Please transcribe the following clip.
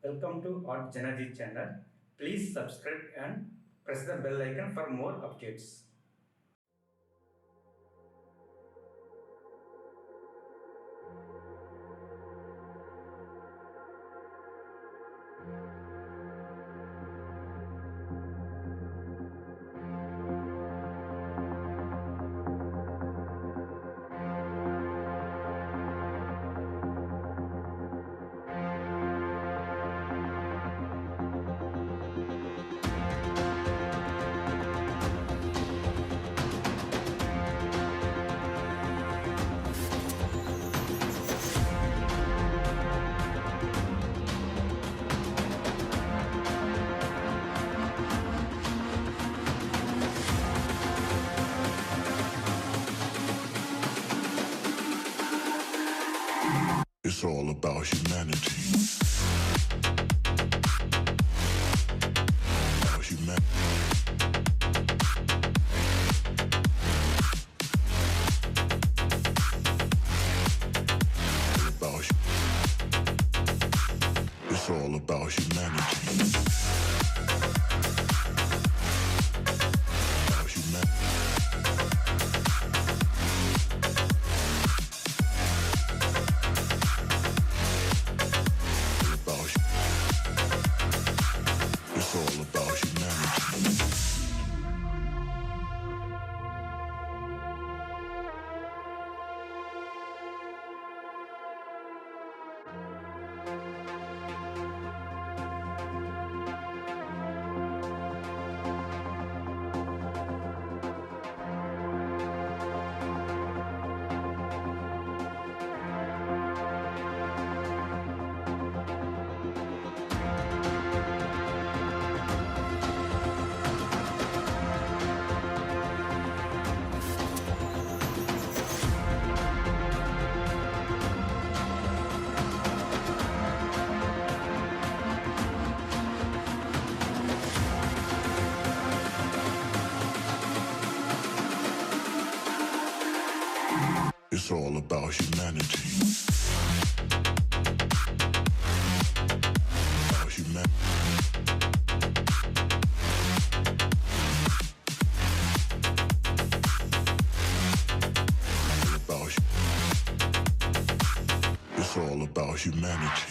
Welcome to JanaG channel. Please subscribe and press the bell icon for more updates. It's all about humanity. About humanity. It's all about humanity. About humanity. It's all about humanity. It's all about humanity. About humanity. It's all about humanity.